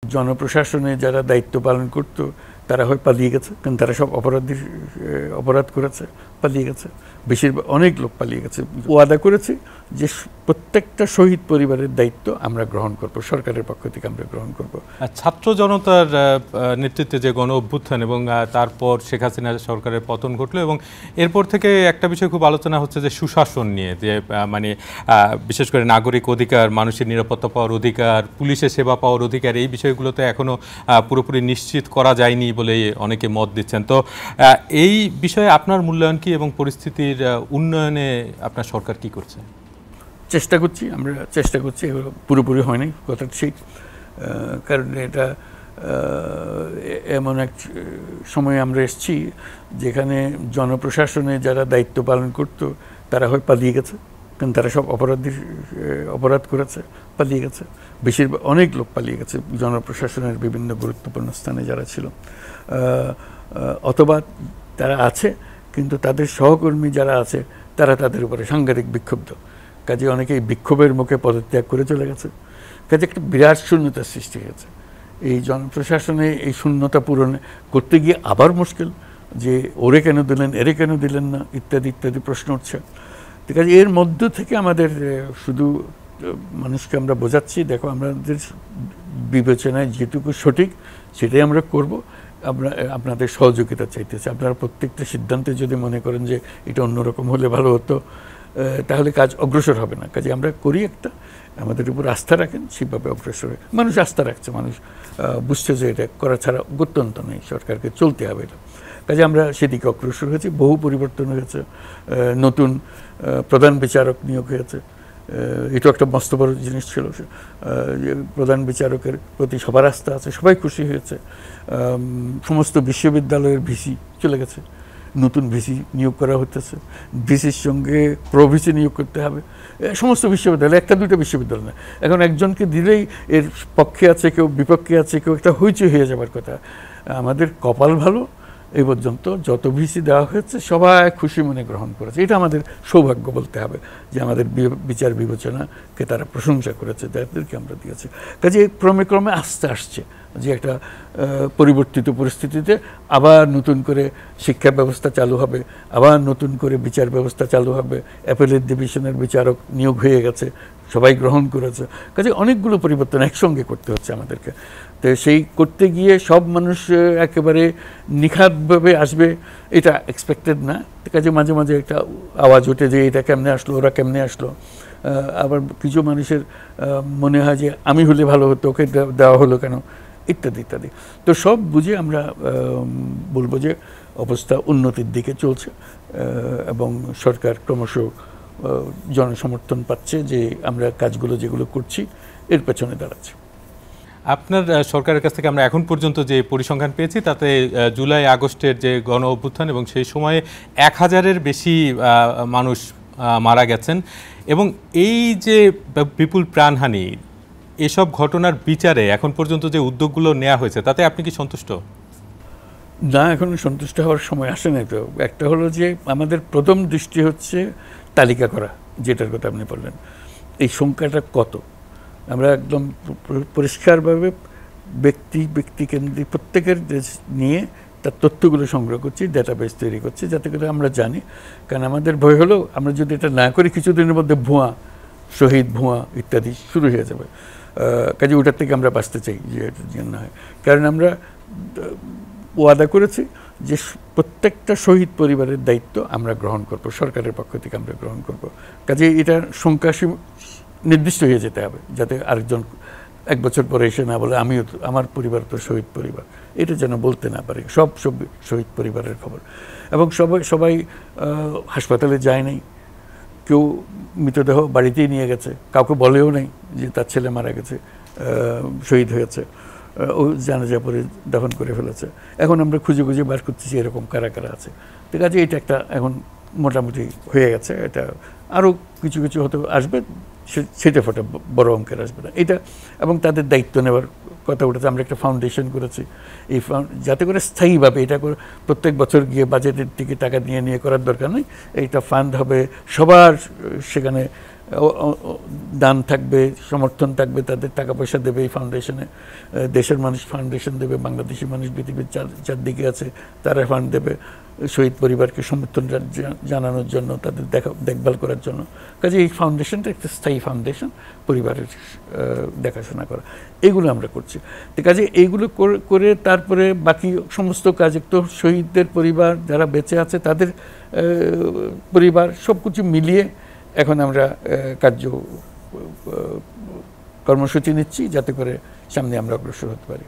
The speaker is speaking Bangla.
জনপ্রশাসনে যারা দায়িত্ব পালন করত তারা হয় পালিয়ে গেছে, কারণ তারা সব অপরাধ করেছে, পালিয়ে গেছে। বেশিরভাগ অনেক লোক পালিয়ে গেছে। ওয়াদা করেছে যে প্রত্যেকটা শহীদ পরিবারের দায়িত্ব আমরা গ্রহণ করব, সরকারের পক্ষ থেকে আমরা গ্রহণ করব। ছাত্র জনতার নেতৃত্বে যে গণ অভ্যুত্থান এবং তারপর শেখ হাসিনা সরকারের পতন ঘটলো এবং এরপর থেকে একটা বিষয় খুব আলোচনা হচ্ছে যে সুশাসন নিয়ে, যে মানে বিশেষ করে নাগরিক অধিকার, মানুষের নিরাপত্তা পাওয়ার অধিকার, পুলিশের সেবা পাওয়ার অধিকার, এই বিষয়গুলোতে এখনও পুরোপুরি নিশ্চিত করা যায়নি বলে অনেকে মত দিচ্ছেন। তো এই বিষয়ে আপনার মূল্যায়ন কি এবং পরিস্থিতির উন্নয়নে আপনার সরকার কি করছে? আমরা চেষ্টা করছি, এগুলো পুরোপুরি হয়নি, কথাটা ঠিক। কারণ এটা এমন এক সময় আমরা এসেছি যেখানে জনপ্রশাসনে যারা দায়িত্ব পালন করত তারা হয় পালিয়ে গেছে, কারণ তারা সব অপরাধ করেছে, পালিয়ে গেছে। বেশিরভাগ অনেক লোক পালিয়ে গেছে জনপ্রশাসনের বিভিন্ন গুরুত্বপূর্ণ স্থানে যারা ছিল, অথবা তারা আছে কিন্তু তাদের সহকর্মী যারা আছে তারা তাদের উপরে সাংঘাতিক বিক্ষুব্ধ, কাজে অনেকেই বিক্ষোভের মুখে পদত্যাগ করে চলে গেছে। কাজে একটা বিরাট শূন্যতার সৃষ্টি হয়েছে। এই জনপ্রশাসনে এই শূন্যতা পূরণ করতে গিয়ে আবার মুশকিল, যে ওরে কেন দিলেন, এরে কেন দিলেন না, ইত্যাদি ইত্যাদি প্রশ্ন উঠছে। ঠিক আছে, এর মধ্য থেকে আমাদের শুধু মানুষকে আমরা বোঝাচ্ছি, দেখো আমাদের বিবেচনায় যেটুকু সঠিক সেটাই আমরা করব, আমরা আপনাদের সহযোগিতা চাইতেছি। আপনারা প্রত্যেকটা সিদ্ধান্তে যদি মনে করেন যে এটা অন্যরকম হলে ভালো হতো, তাহলে কাজ অগ্রসর হবে না। কাজে আমরা করি একটা, আমাদের উপর আস্থা রাখেন, সেভাবে অগ্রসর হয়। মানুষ আস্থা রাখছে, মানুষ বুঝছে যে এটা করা ছাড়া গত্যন্তর নেই, সরকারকে চলতে হবে এটা। কাজে আমরা সেদিকে অগ্রসর হয়েছি, বহু পরিবর্তন হয়েছে, নতুন প্রধান বিচারক নিয়োগ হয়েছে। এটা একটা মস্ত বড় জিনিস ছিল। প্রধান বিচারকের প্রতি সবার আস্থা আছে, সবাই খুশি হয়েছে। সমস্ত বিশ্ববিদ্যালয়ের ভিসি চলে গেছে, নতুন ভিসি নিয়োগ করা হতেছে। ভিসির সঙ্গে প্রভিসি নিয়োগ করতে হবে সমস্ত বিশ্ববিদ্যালয়, একটা দুটো বিশ্ববিদ্যালয় না। এখন একজনকে দিলেই এর পক্ষে আছে কেউ, বিপক্ষে আছে কেউ, একটা হইচই হয়ে যাবার কথা। আমাদের কপাল ভালো, এই পর্যন্ত যত ভিসি দেওয়া হয়েছে সবাই খুশি মনে গ্রহণ করেছে। এটা আমাদের সৌভাগ্য বলতে হবে যে আমাদের বিচার বিবেচনাকে তারা প্রশংসা করেছে, তাদেরকে আমরা দিয়েছি। কাজে ক্রমে ক্রমে আস্তে আসছে যে একটা পরিবর্তিত পরিস্থিতিতে আবার নতুন করে শিক্ষা ব্যবস্থা চালু হবে, আবার নতুন করে বিচার ব্যবস্থা চালু হবে। অ্যাপেলেট ডিভিশনের বিচারক নিয়োগ হয়ে গেছে, সবাই গ্রহণ করেছে। কাজে অনেকগুলো পরিবর্তন একসঙ্গে করতে হচ্ছে আমাদেরকে। তো সেই করতে গিয়ে সব মানুষ একেবারে নিখাতভাবে আসবে এটা এক্সপেক্টেড না। কাজে মাঝে মাঝে একটা আওয়াজ ওঠে যে এটা কেমনে আসলো, ওরা কেমনে আসলো। আবার কিছু মানুষের মনে হয় যে আমি হলে ভালো হতো, ওকে দেওয়া হলো কেন, ইত্যাদি ইত্যাদি। তো সব বুঝে আমরা বলবো যে অবস্থা উন্নতির দিকে চলছে এবং সরকার ক্রমশ জনসমর্থন পাচ্ছে যে আমরা কাজগুলো যেগুলো করছি এর পেছনে দাঁড়াচ্ছে। আপনার সরকারের কাছ থেকে আমরা এখন পর্যন্ত যে পরিসংখ্যান পেয়েছি তাতে জুলাই আগস্টের যে গণ অভ্যুত্থান এবং সেই সময়ে 1000-এর বেশি মানুষ মারা গেছেন এবং এই যে বিপুল প্রাণহানি, এসব ঘটনার বিচারে এখন পর্যন্ত যে উদ্যোগগুলো নেওয়া হয়েছে তাতে আপনি কি সন্তুষ্ট? না, এখনো সন্তুষ্ট হওয়ার সময় আসে না। তো একটা হলো যে আমাদের প্রথম দৃষ্টি হচ্ছে তালিকা করা, যেটার কথা আপনি বললেন, এই সংখ্যাটা কত। আমরা একদম পরিষ্কারভাবে ব্যক্তি কেন্দ্রিক প্রত্যেকের নিয়ে তার তথ্যগুলো সংগ্রহ করছি, ডাটাবেস তৈরি করছি, যাতে করে আমরা জানি। কারণ আমাদের ভয় হলো আমরা যদি এটা না করি কিছুদিনের মধ্যে ভুয়া শহীদ, ভুয়া ইত্যাদি শুরু হয়ে যাবে। কাজে ওটার থেকে আমরা বাঁচতে চাই যে এটা যেন না হয়। কারণ আমরা ওয়াদা করেছি যে প্রত্যেকটা শহীদ পরিবারের দায়িত্ব আমরা গ্রহণ করব, সরকারের পক্ষ থেকে আমরা গ্রহণ করব। কাজে এটার সংখ্যা নির্দিষ্ট হয়ে যেতে হবে, যাতে আরেকজন 1 বছর পরে এসে না বলে আমিও আমার পরিবার তো শহীদ পরিবার, এটা যেন বলতে না পারে। সব শহীদ পরিবারের খবর। এবং সবাই হাসপাতালে যায় নাই, কেউ মৃতদেহ বাড়িতেই নিয়ে গেছে, কাউকে বলেও নাই যে তার ছেলে মারা গেছে, শহীদ হয়েছে, ও জানাজা পরে দাফন করে ফেলেছে। এখন আমরা খুঁজে খুঁজে বার করতেছি এরকম কারা কারা আছে। ঠিক আছে, এটা একটা এখন মোটামুটি হয়ে গেছে। এটা আরও কিছু কিছু হয়তো আসবে, সেটা ফোটা বড় অঙ্কের আসবে না এটা। এবং তাদের দায়িত্ব নেওয়ার কথা উঠেছে। আমরা একটা ফাউন্ডেশন করেছি, এই যাতে করে স্থায়ীভাবে এটা করে প্রত্যেক বছর গিয়ে বাজেটের থেকে টাকা নিয়ে করার দরকার নেই। এইটা ফান্ড হবে, সবার সেখানে দান থাকবে, সমর্থন থাকবে, তাদের টাকা পয়সা দেবে এই ফাউন্ডেশনে। দেশের মানুষ ফাউন্ডেশন দেবে, বাংলাদেশি মানুষ পৃথিবীর চারদিকে আছে তারা ফান্ড দেবে শহীদ পরিবারকে সমর্থন জানানোর জন্য, তাদের দেখভাল করার জন্য। কাজে এই ফাউন্ডেশনটা একটা স্থায়ী ফাউন্ডেশন, পরিবারের দেখাশোনা করা, এগুলো আমরা করছি। তো কাজে এইগুলো করে তারপরে বাকি সমস্ত কাজ, তো শহীদদের পরিবার যারা বেঁচে আছে তাদের পরিবার সব কিছু মিলিয়ে এখন আমরা কর্মসূচি নিচ্ছি যাতে করে সামনে আমরা অগ্রসর হতে পারি।